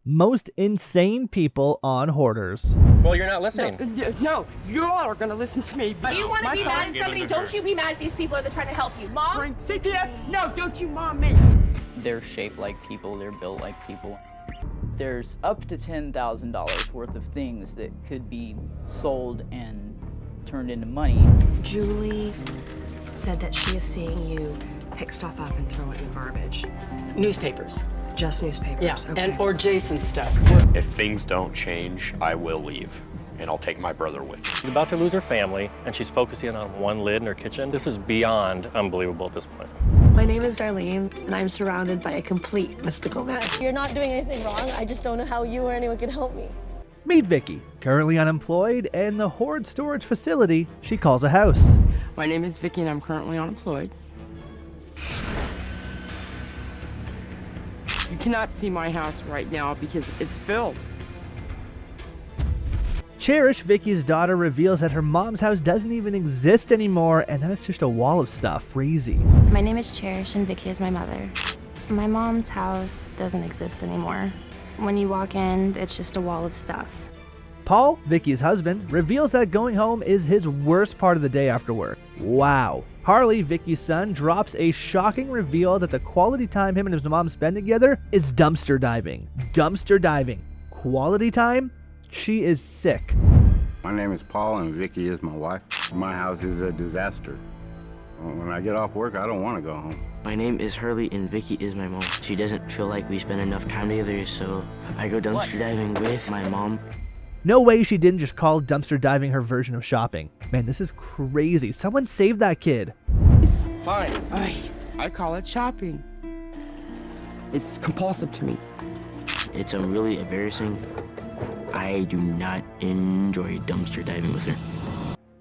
Most insane people on Hoarders. Well, you're not listening. No, you all are gonna listen to me. But If you want to be mad at somebody, don't you be mad at these people that are trying to help you. Mom? Bring CPS? No, don't you mom me. They're shaped like people, they're built like people. There's up to $10,000 worth of things that could be sold and turned into money. Julie said that she is seeing you pick stuff up and throw it in the garbage. Newspapers. Just newspapers? Yeah, Okay. and or Jason stuff. If things don't change, I will leave, and I'll take my brother with me. She's about to lose her family, and she's focusing on one lid in her kitchen. This is beyond unbelievable at this point. My name is Darlene, and I'm surrounded by a complete mystical mess. You're not doing anything wrong. I just don't know how you or anyone can help me. Meet Vicky, currently unemployed, and the hoard storage facility she calls a house. My name is Vicky and I'm currently unemployed. You cannot see my house right now because it's filled. Cherish, Vicky's daughter, reveals that her mom's house doesn't even exist anymore and that it's just a wall of stuff. Crazy. My name is Cherish and Vicky is my mother. My mom's house doesn't exist anymore. When you walk in, it's just a wall of stuff. Paul, Vicky's husband, reveals that going home is his worst part of the day after work. Wow. Harley, Vicky's son, drops a shocking reveal that the quality time him and his mom spend together is dumpster diving. Dumpster diving. Quality time? She is sick. My name is Paul and Vicky is my wife. My house is a disaster. When I get off work, I don't want to go home. My name is Hurley and Vicky is my mom. She doesn't feel like we spend enough time together, so I go dumpster diving with my mom. No way she didn't just call dumpster diving her version of shopping. Man, this is crazy. Someone save that kid. Fine. I call it shopping. It's compulsive to me. It's really embarrassing. I do not enjoy dumpster diving with her.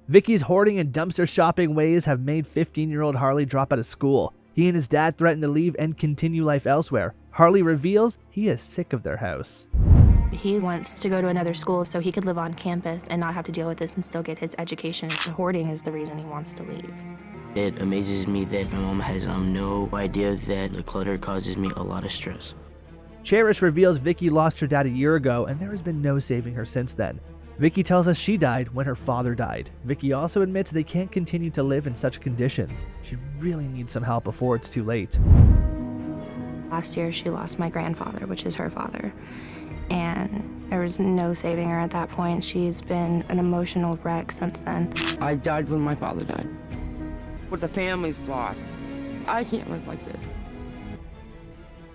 Vicky's hoarding and dumpster shopping ways have made 15-year-old Harley drop out of school. He and his dad threaten to leave and continue life elsewhere. Harley reveals he is sick of their house. He wants to go to another school so he could live on campus and not have to deal with this and still get his education. The hoarding is the reason he wants to leave. It amazes me that my mom has no idea that the clutter causes me a lot of stress. Cherish reveals Vicky lost her dad a year ago and there has been no saving her since then. Vicky tells us she died when her father died. Vicky also admits they can't continue to live in such conditions. She really needs some help before it's too late. Last year she lost my grandfather, which is her father. And there was no saving her at that point. She's been an emotional wreck since then. I died when my father died. What the family's lost. I can't live like this.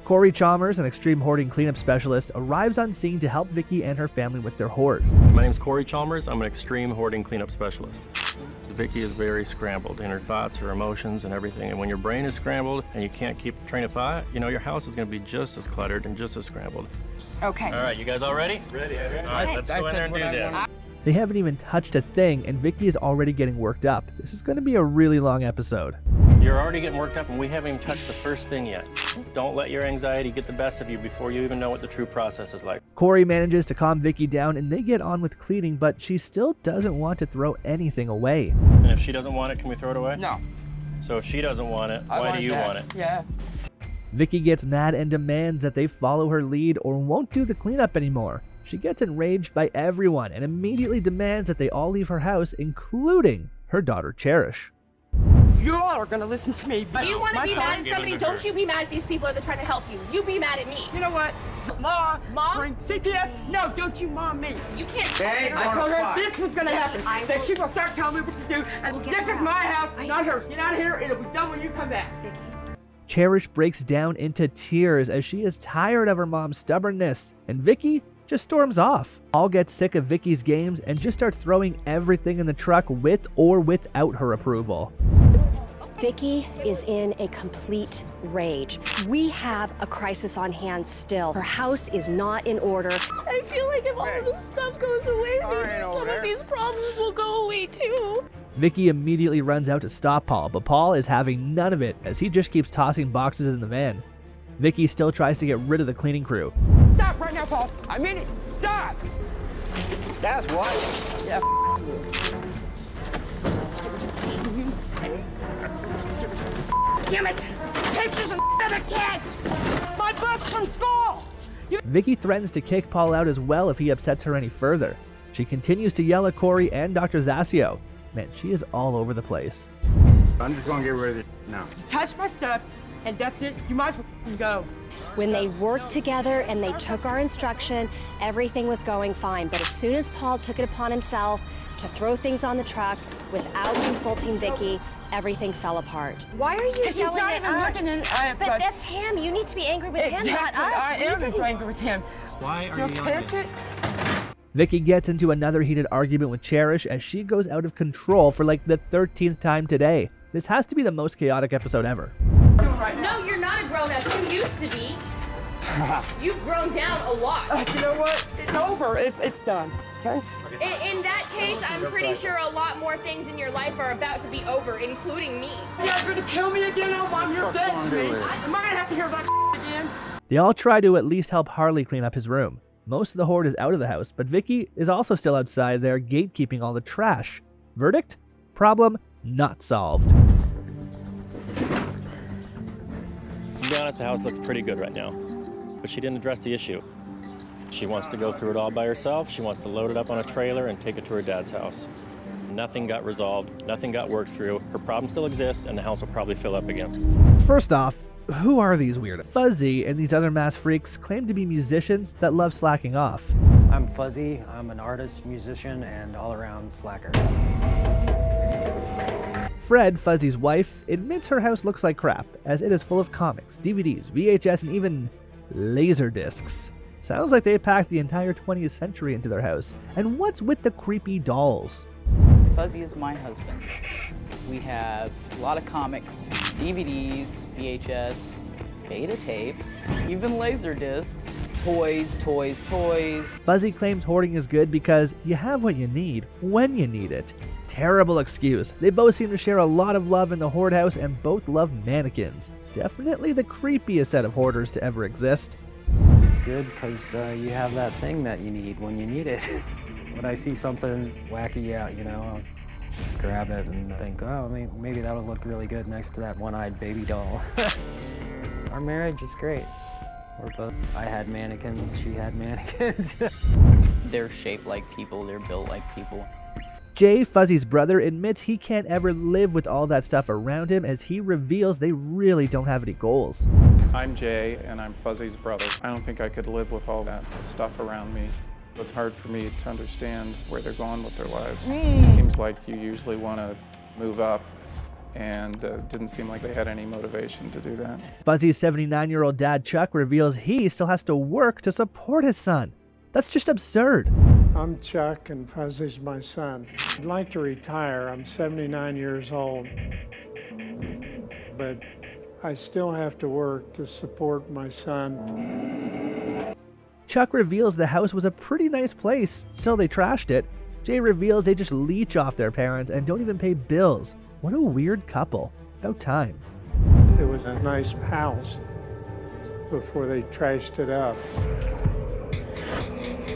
Corey Chalmers, an extreme hoarding cleanup specialist, arrives on scene to help Vicky and her family with their hoard. My name's Corey Chalmers. I'm an extreme hoarding cleanup specialist. Vicky is very scrambled in her thoughts, her emotions, and everything. And when your brain is scrambled and you can't keep a train of thought, you know, your house is going to be just as cluttered and just as scrambled. Okay. All right, you guys all ready? Ready. All right, let's go in there and do this. They haven't even touched a thing, and Vicky is already getting worked up. This is going to be a really long episode. You're already getting worked up, and we haven't even touched the first thing yet. Don't let your anxiety get the best of you before you even know what the true process is like. Corey manages to calm Vicky down, and they get on with cleaning, but she still doesn't want to throw anything away. And if she doesn't want it, can we throw it away? No. So if she doesn't want it, why do you want it? Yeah. Vicky gets mad and demands that they follow her lead or won't do the cleanup anymore. She gets enraged by everyone and immediately demands that they all leave her house, including her daughter Cherish. You all are gonna listen to me. But If you want to be mad at somebody, don't you be mad at these people that are trying to help you. You be mad at me. You know what? Mom? Bring CPS? No, don't you mom me. You can't. I told her this was gonna happen. That she will start telling me what to do. And this is my house, not hers. Get out of here. It'll be done when you come back. Cherish breaks down into tears as she is tired of her mom's stubbornness, and Vicky just storms off. Paul gets sick of Vicky's games and just starts throwing everything in the truck with or without her approval. Vicky is in a complete rage. We have a crisis on hand still. Her house is not in order. I feel like if all of this stuff goes away, maybe some of these problems will go away too. Vicky immediately runs out to stop Paul, but Paul is having none of it as he just keeps tossing boxes in the van. Vicky still tries to get rid of the cleaning crew. Stop right now, Paul. I mean it. Stop. That's what? Yeah. Damn it! Pictures of the kids! My books from school! Vicky threatens to kick Paul out as well if he upsets her any further. She continues to yell at Corey and Dr. Zasio. Man, she is all over the place. I'm just gonna get rid of it now. Touch my stuff, and that's it. You might as well go. When they worked together and they took our instruction, everything was going fine. But as soon as Paul took it upon himself to throw things on the truck without consulting Vicky, everything fell apart. Why are you He's yelling not at even us? looking in. But that's him. You need to be angry with him, not us. I am angry with him. Why are Just you yelling catch at it. Vicky gets into another heated argument with Cherish as she goes out of control for like the 13th time today. This has to be the most chaotic episode ever. No, you're not a grown-up. You used to be. You've grown down a lot. You know what? It's over. It's done. Okay. In that case, I'm pretty sure a lot more things in your life are about to be over, including me. You're gonna kill me again? You're dead to me. Am I gonna have to hear that again? They all try to at least help Harley clean up his room. Most of the horde is out of the house, but Vicky is also still outside there gatekeeping all the trash. Verdict? Problem not solved. To be honest, the house looks pretty good right now, but she didn't address the issue. She wants to go through it all by herself. She wants to load it up on a trailer and take it to her dad's house. Nothing got resolved, nothing got worked through. Her problem still exists, and the house will probably fill up again. First off, who are these weirdos? Fuzzy and these other mass freaks claim to be musicians that love slacking off. I'm Fuzzy. I'm an artist, musician, and all-around slacker. Fred, Fuzzy's wife, admits her house looks like crap, as it is full of comics, DVDs, VHS, and even laser discs. Sounds like they packed the entire 20th century into their house. And what's with the creepy dolls? Fuzzy is my husband. We have a lot of comics, DVDs, VHS, beta tapes, even laser discs, toys. Fuzzy claims hoarding is good because you have what you need when you need it. Terrible excuse. They both seem to share a lot of love in the Hoard house and both love mannequins. Definitely the creepiest set of hoarders to ever exist. It's good because you have that thing that you need when you need it. When I see something wacky out, I'll just grab it and think, oh, maybe that'll look really good next to that one-eyed baby doll. Our marriage is great. I had mannequins, she had mannequins. They're shaped like people, they're built like people. Jay, Fuzzy's brother, admits he can't ever live with all that stuff around him as he reveals they really don't have any goals. I'm Jay, and I'm Fuzzy's brother. I don't think I could live with all that stuff around me. It's hard for me to understand where they're going with their lives. Seems like you usually want to move up, and didn't seem like they had any motivation to do that. Fuzzy's 79-year-old dad, Chuck, reveals he still has to work to support his son. That's just absurd. I'm Chuck, and Fuzzy's my son. I'd like to retire. I'm 79 years old, but I still have to work to support my son. Chuck reveals the house was a pretty nice place till they trashed it. Jay reveals they just leech off their parents and don't even pay bills. What a weird couple. About time. It was a nice house before they trashed it up.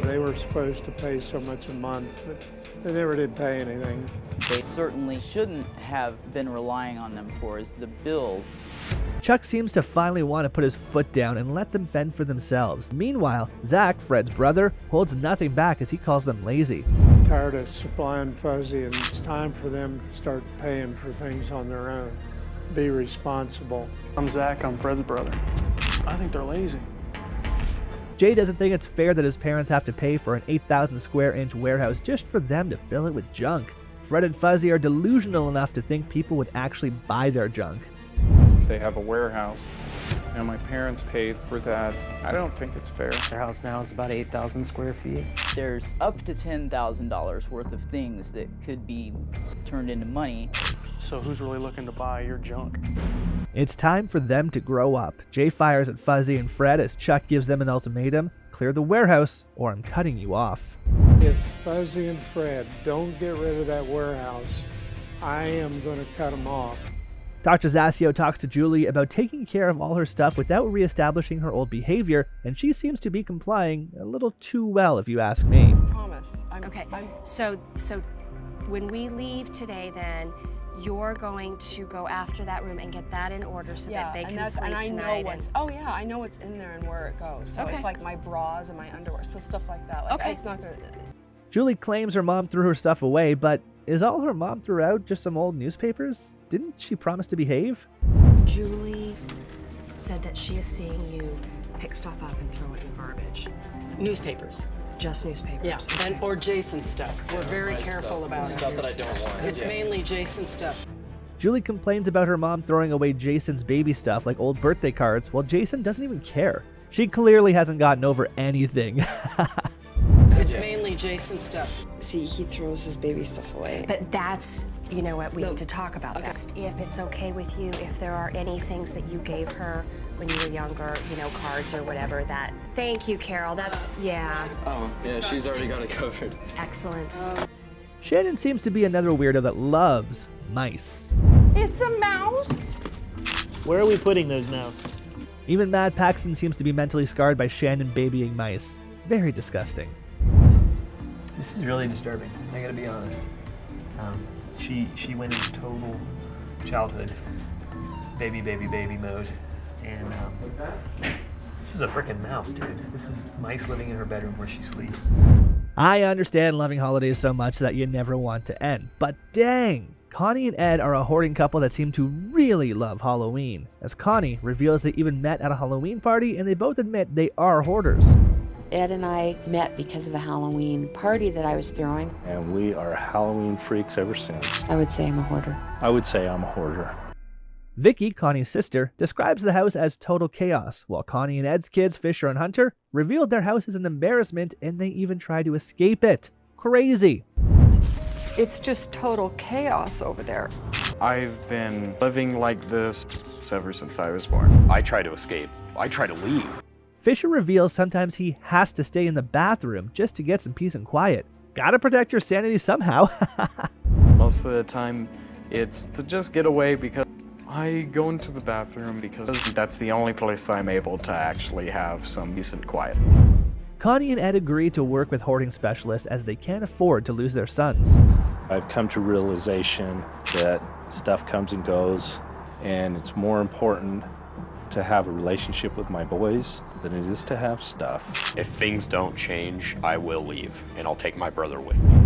They were supposed to pay so much a month, but they never did pay anything. They certainly shouldn't have been relying on them for is the bills. Chuck seems to finally want to put his foot down and let them fend for themselves. Meanwhile, Zach, Fred's brother, holds nothing back as he calls them lazy. I'm tired of supplying Fuzzy, and it's time for them to start paying for things on their own. Be responsible. I'm Zach, I'm Fred's brother. I think they're lazy. Jay doesn't think it's fair that his parents have to pay for an 8,000 square inch warehouse just for them to fill it with junk. Fred and Fuzzy are delusional enough to think people would actually buy their junk. They have a warehouse, and my parents paid for that. I don't think it's fair. Their house now is about 8,000 square feet. There's up to $10,000 worth of things that could be turned into money. So who's really looking to buy your junk? It's time for them to grow up. Jay fires at Fuzzy and Fred as Chuck gives them an ultimatum. Clear the warehouse or I'm cutting you off. If Fuzzy and Fred don't get rid of that warehouse, I am going to cut them off. Dr. Zasio talks to Julie about taking care of all her stuff without reestablishing her old behavior, and she seems to be complying a little too well if you ask me. Promise. So when we leave today then, You're going to go after that room and get that in order so that they can sleep and I tonight. know what's, oh yeah, I know what's in there and where it goes. So Okay. it's like my bras and my underwear, so stuff like that. Like, Okay. It's not gonna. Julie claims her mom threw her stuff away, but is all her mom threw out just some old newspapers? Didn't she promise to behave? Julie said that she is seeing you pick stuff up and throw it in the garbage. Newspapers. Just newspapers. Yeah, Okay. and or Jason's stuff. We're very careful about it. Stuff that I don't want. It's mainly Jason's stuff. Julie complains about her mom throwing away Jason's baby stuff like old birthday cards, while Jason doesn't even care. She clearly hasn't gotten over anything. It's mainly Jason's stuff. See, he throws his baby stuff away. But that's, you know what, we need to talk about that. If it's okay with you, if there are any things that you gave her when you were younger, you know, cards or whatever that. Thank you, Carol. That's, yeah. Oh, yeah, she's already got it covered. Excellent. Shannon seems to be another weirdo that loves mice. It's a mouse. Where are we putting those mouse? Even Matt Paxton seems to be mentally scarred by Shannon babying mice. Very disgusting. This is really disturbing. I gotta be honest. She went into total childhood baby mode, and this is a freaking mouse, dude. This is mice living in her bedroom where she sleeps. I understand loving holidays so much that you never want to end, but dang! Connie and Ed are a hoarding couple that seem to really love Halloween, as Connie reveals they even met at a Halloween party and they both admit they are hoarders. Ed and I met because of a Halloween party that I was throwing. And we are Halloween freaks ever since. I would say I'm a hoarder. I would say I'm a hoarder. Vicky, Connie's sister, describes the house as total chaos, while Connie and Ed's kids, Fisher and Hunter, revealed their house is an embarrassment and they even try to escape it. Crazy. It's just total chaos over there. I've been living like this ever since I was born. I try to escape. I try to leave. Fisher reveals sometimes he has to stay in the bathroom just to get some peace and quiet. Gotta protect your sanity somehow. Most of the time, it's to just get away because I go into the bathroom because that's the only place I'm able to actually have some decent quiet. Connie and Ed agree to work with hoarding specialists as they can't afford to lose their sons. I've come to realization that stuff comes and goes, and it's more important to have a relationship with my boys than it is to have stuff. If things don't change, I will leave, and I'll take my brother with me.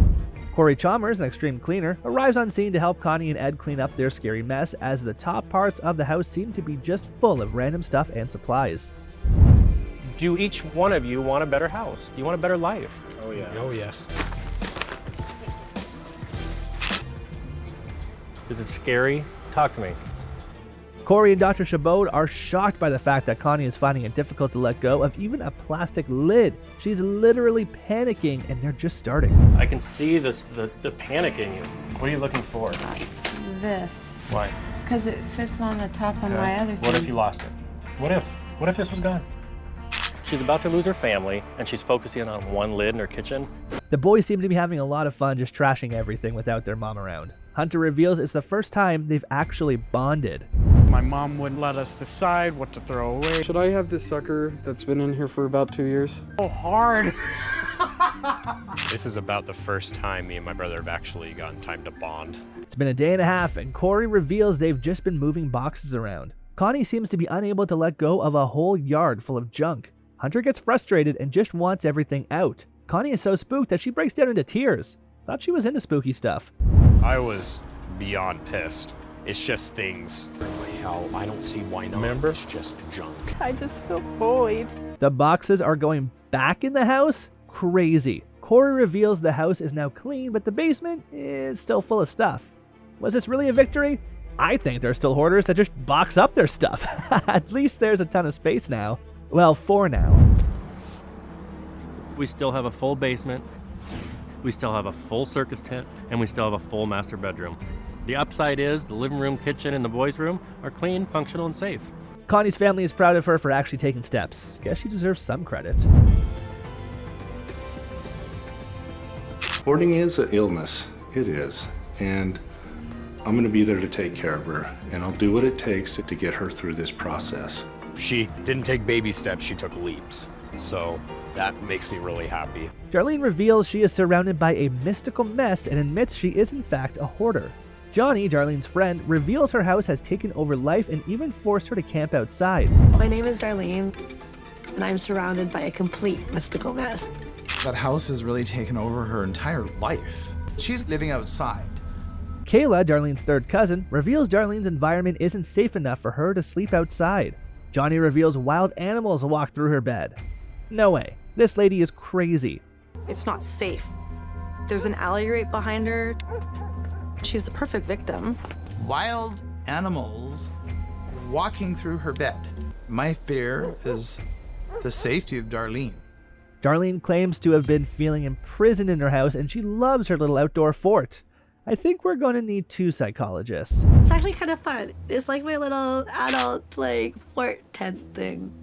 Corey Chalmers, an extreme cleaner, arrives on scene to help Connie and Ed clean up their scary mess as the top parts of the house seem to be just full of random stuff and supplies. Do each one of you want a better house? Do you want a better life? Oh, yeah. Oh, yes. Is it scary? Talk to me. Corey and Dr. Chabot are shocked by the fact that Connie is finding it difficult to let go of even a plastic lid. She's literally panicking and they're just starting. I can see the panic in you. What are you looking for? This. Why? Because it fits on the top of Okay. my other thing. What if you lost it? What if this was gone? She's about to lose her family, and she's focusing on one lid in her kitchen. The boys seem to be having a lot of fun just trashing everything without their mom around. Hunter reveals it's the first time they've actually bonded. My mom wouldn't let us decide what to throw away. Should I have this sucker that's been in here for about 2 years? So hard. This is about the first time me and my brother have actually gotten time to bond. It's been a day and a half, and Corey reveals they've just been moving boxes around. Connie seems to be unable to let go of a whole yard full of junk. Hunter gets frustrated and just wants everything out. Connie is so spooked that she breaks down into tears. Thought she was into spooky stuff. I was beyond pissed. It's just things. How I don't see why not. Remember? It's just junk. I just feel void. The boxes are going back in the house? Crazy. Corey reveals the house is now clean, but the basement is still full of stuff. Was this really a victory? I think there's still hoarders that just box up their stuff. At least there's a ton of space now. Well, for now. We still have a full basement, we still have a full circus tent, and we still have a full master bedroom. The upside is the living room, kitchen, and the boys' room are clean, functional, and safe. Connie's family is proud of her for actually taking steps. Guess she deserves some credit. Hoarding is an illness. It is. And I'm going to be there to take care of her, and I'll do what it takes to get her through this process. She didn't take baby steps, she took leaps. So that makes me really happy. Darlene reveals she is surrounded by a mystical mess and admits she is in fact a hoarder. Johnny, Darlene's friend, reveals her house has taken over life and even forced her to camp outside. My name is Darlene, and I'm surrounded by a complete mystical mess. That house has really taken over her entire life. She's living outside. Kayla, Darlene's third cousin, reveals Darlene's environment isn't safe enough for her to sleep outside. Johnny reveals wild animals walk through her bed. No way. This lady is crazy. It's not safe. There's an alley right behind her. She's the perfect victim. Wild animals walking through her bed. My fear is the safety of Darlene. Darlene claims to have been feeling imprisoned in her house, and she loves her little outdoor fort. I think we're going to need 2 psychologists. It's actually kind of fun. It's like my little adult, fort tent thing.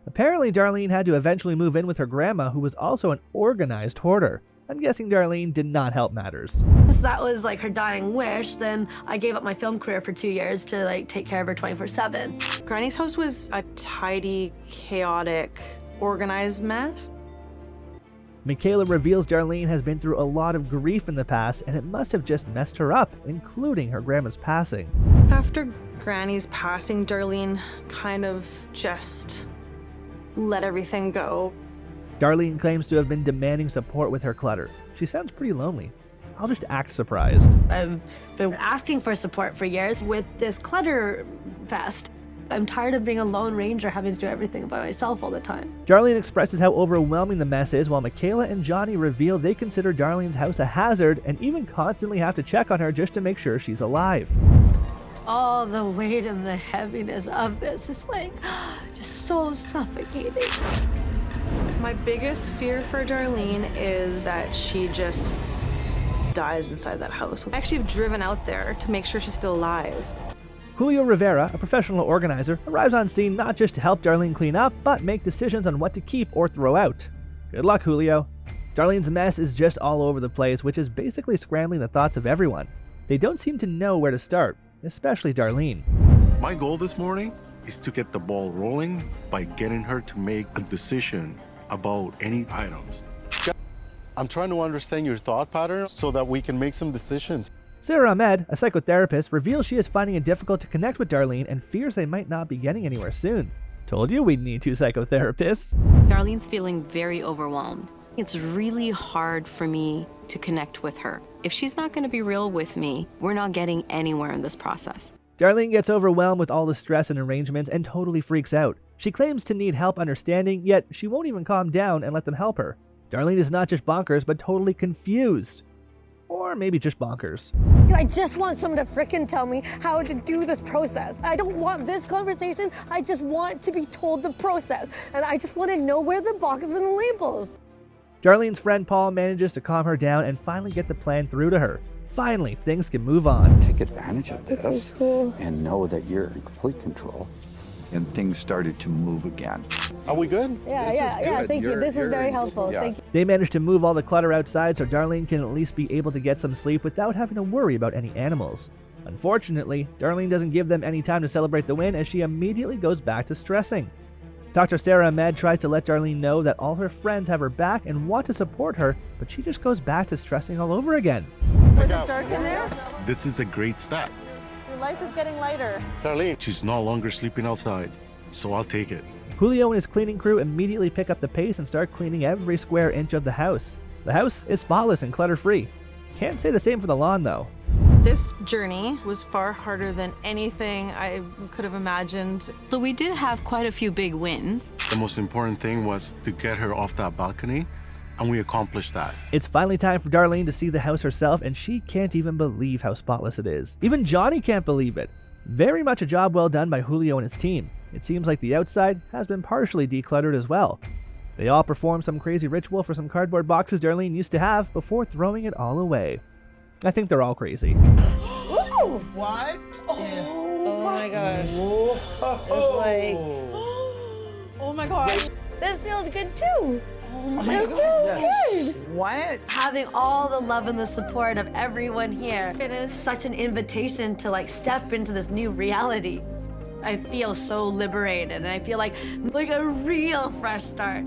Apparently, Darlene had to eventually move in with her grandma, who was also an organized hoarder. I'm guessing Darlene did not help matters. Since that was her dying wish, then I gave up my film career for 2 years to take care of her 24/7. Granny's house was a tidy, chaotic, organized mess. Michaela reveals Darlene has been through a lot of grief in the past, and it must have just messed her up, including her grandma's passing. After Granny's passing, Darlene kind of just let everything go. Darlene claims to have been demanding support with her clutter. She sounds pretty lonely. I'll just act surprised. I've been asking for support for years with this clutter fest. I'm tired of being a lone ranger having to do everything by myself all the time. Darlene expresses how overwhelming the mess is, while Michaela and Johnny reveal they consider Darlene's house a hazard and even constantly have to check on her just to make sure she's alive. All the weight and the heaviness of this is just so suffocating. My biggest fear for Darlene is that she just dies inside that house. I actually have driven out there to make sure she's still alive. Julio Rivera, a professional organizer, arrives on scene not just to help Darlene clean up, but make decisions on what to keep or throw out. Good luck, Julio. Darlene's mess is just all over the place, which is basically scrambling the thoughts of everyone. They don't seem to know where to start, especially Darlene. My goal this morning is to get the ball rolling by getting her to make a decision about any items. I'm trying to understand your thought pattern so that we can make some decisions. Sarah Ahmed, a psychotherapist, reveals she is finding it difficult to connect with Darlene and fears they might not be getting anywhere soon. Told you we'd need 2 psychotherapists. Darlene's feeling very overwhelmed. It's really hard for me to connect with her. If she's not going to be real with me, we're not getting anywhere in this process. Darlene gets overwhelmed with all the stress and arrangements and totally freaks out. She claims to need help understanding, yet she won't even calm down and let them help her. Darlene is not just bonkers, but totally confused. Or maybe just bonkers. I just want someone to frickin' tell me how to do this process. I don't want this conversation. I just want to be told the process. And I just want to know where the boxes and the labels. Darlene's friend Paul manages to calm her down and finally get the plan through to her. Finally, things can move on. Take advantage of this and know that you're in complete control. And things started to move again. Are we good? Yeah, thank you. This is very helpful. Thank you. They manage to move all the clutter outside so Darlene can at least be able to get some sleep without having to worry about any animals. Unfortunately, Darlene doesn't give them any time to celebrate the win as she immediately goes back to stressing. Dr. Sarah Ahmed tries to let Darlene know that all her friends have her back and want to support her, but she just goes back to stressing all over again. Was it dark in there? This is a great step. Your life is getting lighter. Darlene, she's no longer sleeping outside, so I'll take it. Julio and his cleaning crew immediately pick up the pace and start cleaning every square inch of the house. The house is spotless and clutter-free. Can't say the same for the lawn, though. This journey was far harder than anything I could have imagined. So we did have quite a few big wins. The most important thing was to get her off that balcony, and we accomplished that. It's finally time for Darlene to see the house herself, and she can't even believe how spotless it is. Even Johnny can't believe it. Very much a job well done by Julio and his team. It seems like the outside has been partially decluttered as well. They all perform some crazy ritual for some cardboard boxes Darlene used to have before throwing it all away. I think they're all crazy. Ooh, what? Oh my gosh. Oh my gosh. This feels good too. Oh my gosh. What? Having all the love and the support of everyone here. It is such an invitation to step into this new reality. I feel so liberated and I feel like a real fresh start.